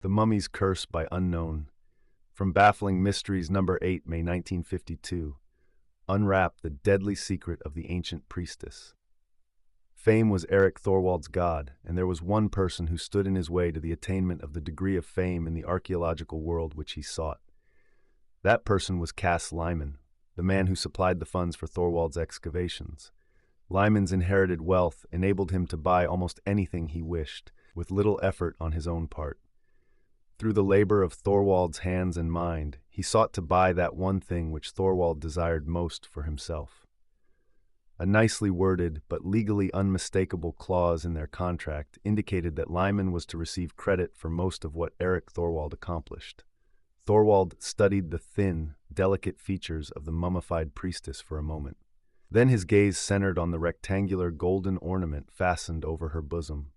The Mummy's Curse by Unknown. From Baffling Mysteries number 8, May 1952. Unwrap the deadly secret of the ancient priestess. Fame was Eric Thorwald's god, and there was one person who stood in his way to the attainment of the degree of fame in the archaeological world which he sought. That person was Cass Lyman, the man who supplied the funds for Thorwald's excavations. Lyman's inherited wealth enabled him to buy almost anything he wished, with little effort on his own part. Through the labor of Thorwald's hands and mind, he sought to buy that one thing which Thorwald desired most for himself. A nicely worded but legally unmistakable clause in their contract indicated that Lyman was to receive credit for most of what Eric Thorwald accomplished. Thorwald studied the thin, delicate features of the mummified priestess for a moment. Then his gaze centered on the rectangular golden ornament fastened over her bosom.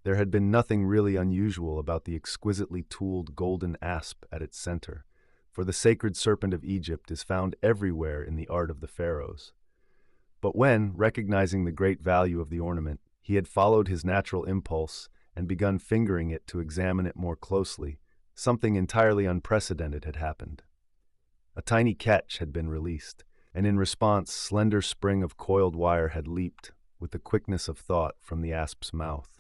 There had been nothing really unusual about the exquisitely tooled golden asp at its center, for the sacred serpent of Egypt is found everywhere in the art of the pharaohs. But when, recognizing the great value of the ornament, he had followed his natural impulse and begun fingering it to examine it more closely, something entirely unprecedented had happened. A tiny catch had been released, and in response, slender spring of coiled wire had leaped, with the quickness of thought, from the asp's mouth.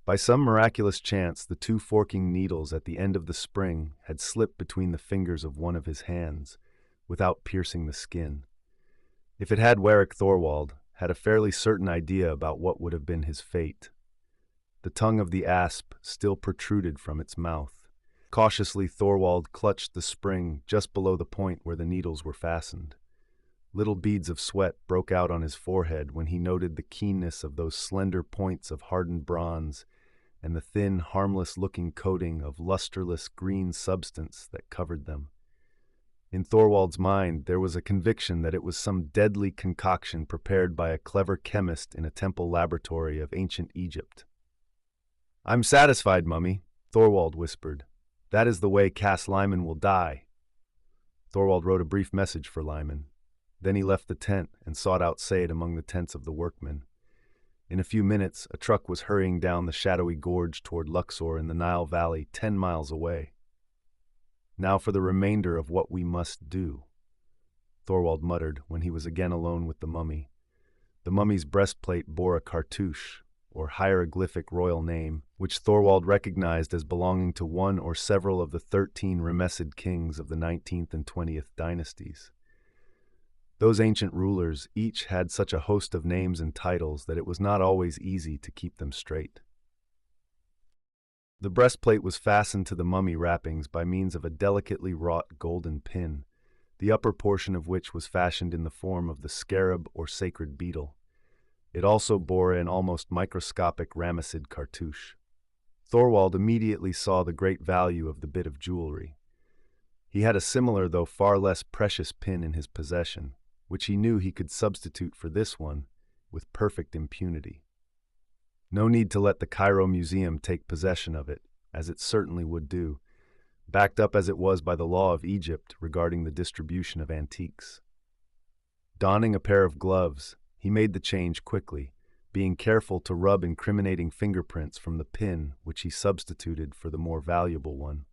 By some miraculous chance, the two forking needles at the end of the spring had slipped between the fingers of one of his hands, without piercing the skin. If it had, Warwick Thorwald had a fairly certain idea about what would have been his fate. The tongue of the asp still protruded from its mouth. Cautiously, Thorwald clutched the spring just below the point where the needles were fastened. Little beads of sweat broke out on his forehead when he noted the keenness of those slender points of hardened bronze and the thin, harmless-looking coating of lusterless green substance that covered them. In Thorwald's mind, there was a conviction that it was some deadly concoction prepared by a clever chemist in a temple laboratory of ancient Egypt. "I'm satisfied, Mummy," Thorwald whispered. "That is the way Cass Lyman will die." Thorwald wrote a brief message for Lyman. Then he left the tent and sought out Said among the tents of the workmen. In a few minutes, a truck was hurrying down the shadowy gorge toward Luxor in the Nile Valley, 10 miles away. "Now for the remainder of what we must do," Thorwald muttered when he was again alone with the mummy. The mummy's breastplate bore a cartouche, or hieroglyphic royal name, which Thorwald recognized as belonging to one or several of the 13 Ramessid kings of the 19th and 20th dynasties. Those ancient rulers each had such a host of names and titles that it was not always easy to keep them straight. The breastplate was fastened to the mummy wrappings by means of a delicately wrought golden pin, the upper portion of which was fashioned in the form of the scarab or sacred beetle. It also bore an almost microscopic Ramessid cartouche. Thorwald immediately saw the great value of the bit of jewelry. He had a similar, though far less precious, pin in his possession, which he knew he could substitute for this one with perfect impunity. No need to let the Cairo Museum take possession of it, as it certainly would do, backed up as it was by the law of Egypt regarding the distribution of antiques. Donning a pair of gloves, he made the change quickly, being careful to rub incriminating fingerprints from the pin which he substituted for the more valuable one.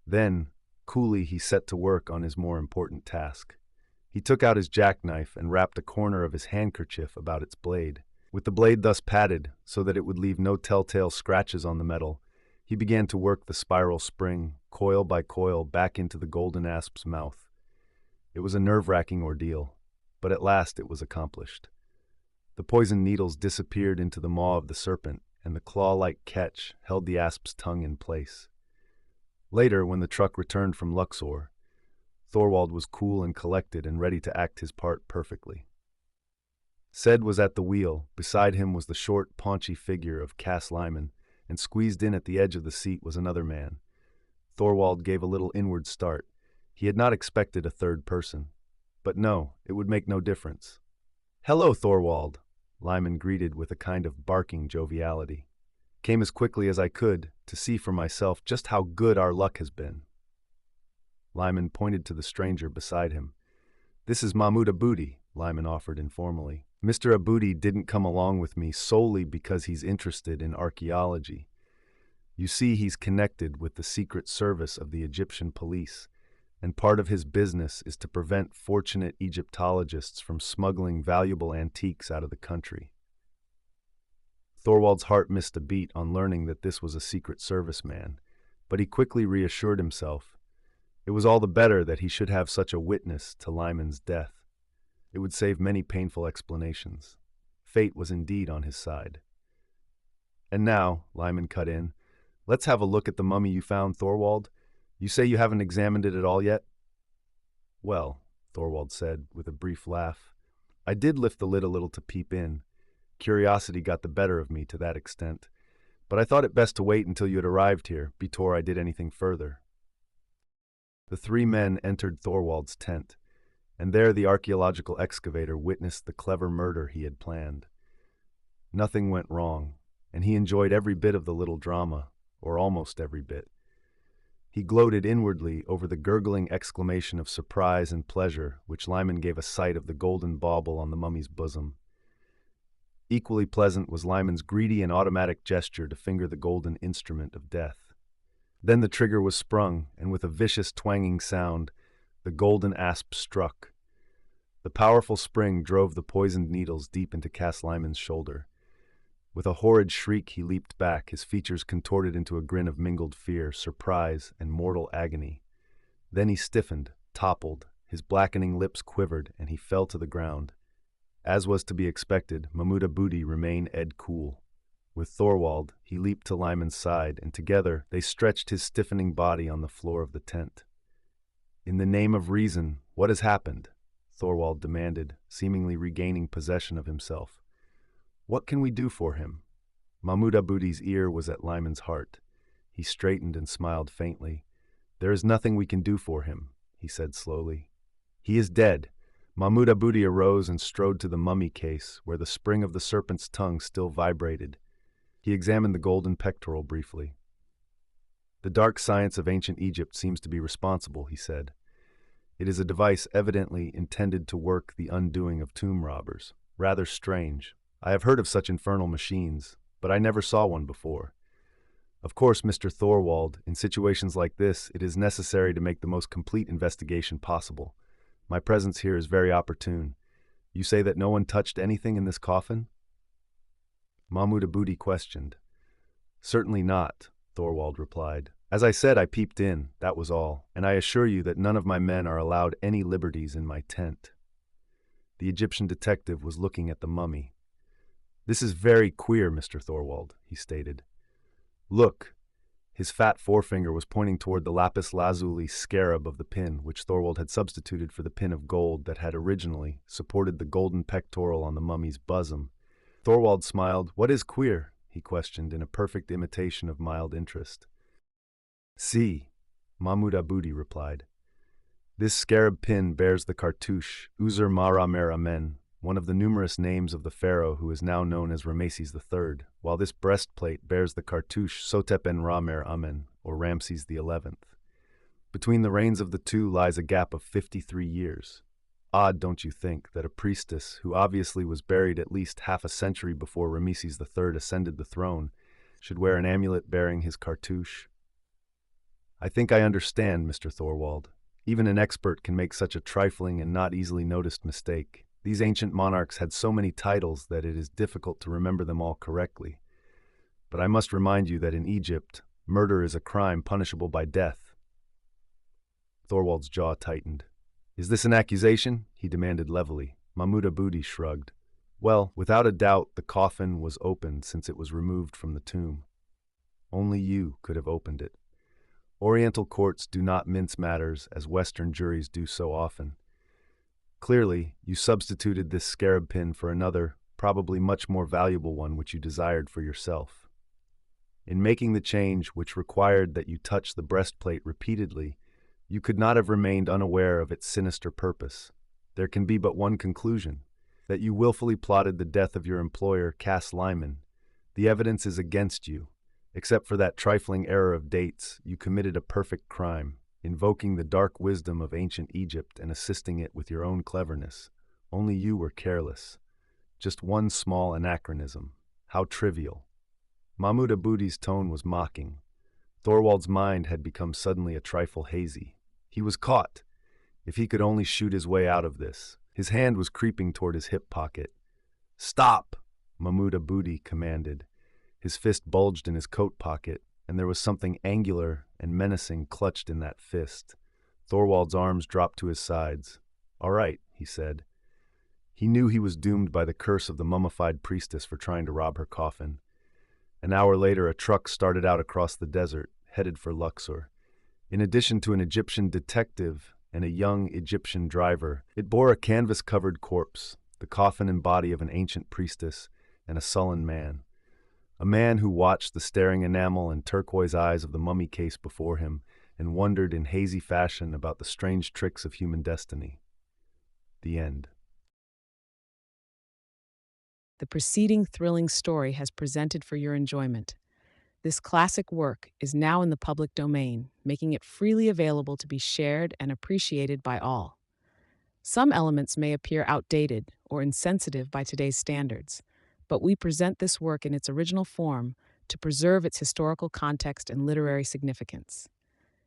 Then, coolly, he set to work on his more important task. He took out his jackknife and wrapped a corner of his handkerchief about its blade. With the blade thus padded, so that it would leave no telltale scratches on the metal, he began to work the spiral spring, coil by coil, back into the golden asp's mouth. It was a nerve-wracking ordeal, but at last it was accomplished. The poisoned needles disappeared into the maw of the serpent, and the claw-like catch held the asp's tongue in place. Later, when the truck returned from Luxor, Thorwald was cool and collected and ready to act his part perfectly. Said was at the wheel. Beside him was the short, paunchy figure of Cass Lyman, and squeezed in at the edge of the seat was another man. Thorwald gave a little inward start. He had not expected a third person. But no, it would make no difference. "Hello, Thorwald," Lyman greeted with a kind of barking joviality. "Came as quickly as I could to see for myself just how good our luck has been." Lyman pointed to the stranger beside him. "This is Mahmoud Aboudi," Lyman offered informally. "Mr. Aboudi didn't come along with me solely because he's interested in archaeology. You see, he's connected with the secret service of the Egyptian police, and part of his business is to prevent fortunate Egyptologists from smuggling valuable antiques out of the country. Thorwald's heart missed a beat on learning that this was a Secret Service man, but he quickly reassured himself. It was all the better that he should have such a witness to Lyman's death. It would save many painful explanations. Fate was indeed on his side. And now, Lyman cut in, let's have a look at the mummy you found, Thorwald. You say you haven't examined it at all yet? Well, Thorwald said, with a brief laugh, I did lift the lid a little to peep in. Curiosity got the better of me to that extent, but I thought it best to wait until you had arrived here before I did anything further. The three men entered Thorwald's tent, and there the archaeological excavator witnessed the clever murder he had planned. Nothing went wrong, and he enjoyed every bit of the little drama, or almost every bit. He gloated inwardly over the gurgling exclamation of surprise and pleasure which Lyman gave a sight of the golden bauble on the mummy's bosom. Equally pleasant was Lyman's greedy and automatic gesture to finger the golden instrument of death. Then the trigger was sprung, and with a vicious twanging sound, the golden asp struck. The powerful spring drove the poisoned needles deep into Cass Lyman's shoulder. With a horrid shriek he leaped back, his features contorted into a grin of mingled fear, surprise, and mortal agony. Then he stiffened, toppled, his blackening lips quivered, and he fell to the ground. As was to be expected, Mahmouda Booty remained cool. With Thorwald, he leaped to Lyman's side, and together they stretched his stiffening body on the floor of the tent. In the name of reason, what has happened? Thorwald demanded, seemingly regaining possession of himself. What can we do for him? Mahmouda Booty's ear was at Lyman's heart. He straightened and smiled faintly. There is nothing we can do for him, he said slowly. He is dead. Mahmouda Booty arose and strode to the mummy case, where the spring of the serpent's tongue still vibrated. He examined the golden pectoral briefly. The dark science of ancient Egypt seems to be responsible, he said. It is a device evidently intended to work the undoing of tomb robbers. Rather strange. I have heard of such infernal machines, but I never saw one before. Of course, Mr. Thorwald, in situations like this, it is necessary to make the most complete investigation possible. My presence here is very opportune. You say that no one touched anything in this coffin? Mahmouda Booty questioned. Certainly not, Thorwald replied. As I said, I peeped in, that was all, and I assure you that none of my men are allowed any liberties in my tent. The Egyptian detective was looking at the mummy. This is very queer, Mr. Thorwald, he stated. Look. His fat forefinger was pointing toward the lapis lazuli scarab of the pin, which Thorwald had substituted for the pin of gold that had originally supported the golden pectoral on the mummy's bosom. Thorwald smiled. What is queer? He questioned in a perfect imitation of mild interest. See, Mahmouda Booty replied. This scarab pin bears the cartouche, Uzer Mara Mer Amen, one of the numerous names of the pharaoh who is now known as Ramesses III, while this breastplate bears the cartouche Sotep en Ra-Mer Amen, or Ramses XI. Between the reigns of the two lies a gap of 53 years. Odd, don't you think, that a priestess, who obviously was buried at least half a century before Ramesses III ascended the throne, should wear an amulet bearing his cartouche? I think I understand, Mr. Thorwald. Even an expert can make such a trifling and not easily noticed mistake. These ancient monarchs had so many titles that it is difficult to remember them all correctly. But I must remind you that in Egypt, murder is a crime punishable by death. Thorwald's jaw tightened. Is this an accusation? He demanded levelly. Mahmouda Booty shrugged. Well, without a doubt, the coffin was opened since it was removed from the tomb. Only you could have opened it. Oriental courts do not mince matters as Western juries do so often. Clearly, you substituted this scarab pin for another, probably much more valuable one which you desired for yourself. In making the change which required that you touch the breastplate repeatedly, you could not have remained unaware of its sinister purpose. There can be but one conclusion, that you willfully plotted the death of your employer, Cass Lyman. The evidence is against you. Except for that trifling error of dates, you committed a perfect crime, invoking the dark wisdom of ancient Egypt and assisting it with your own cleverness. Only you were careless. Just one small anachronism. How trivial. Mahmouda Booty's tone was mocking. Thorwald's mind had become suddenly a trifle hazy. He was caught. If he could only shoot his way out of this. His hand was creeping toward his hip pocket. "Stop!" Mahmoud Aboudi commanded. His fist bulged in his coat pocket, and there was something angular and menacing clutched in that fist. Thorwald's arms dropped to his sides. "All right," he said. He knew he was doomed by the curse of the mummified priestess for trying to rob her coffin. An hour later, a truck started out across the desert, headed for Luxor. In addition to an Egyptian detective and a young Egyptian driver, it bore a canvas-covered corpse, the coffin and body of an ancient priestess, and a sullen man. A man who watched the staring enamel and turquoise eyes of the mummy case before him and wondered in hazy fashion about the strange tricks of human destiny. The end. The preceding thrilling story has presented for your enjoyment. This classic work is now in the public domain, making it freely available to be shared and appreciated by all. Some elements may appear outdated or insensitive by today's standards, but we present this work in its original form to preserve its historical context and literary significance.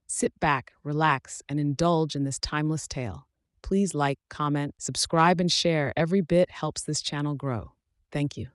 Sit back, relax, and indulge in this timeless tale. Please like, comment, subscribe, and share. Every bit helps this channel grow. Thank you.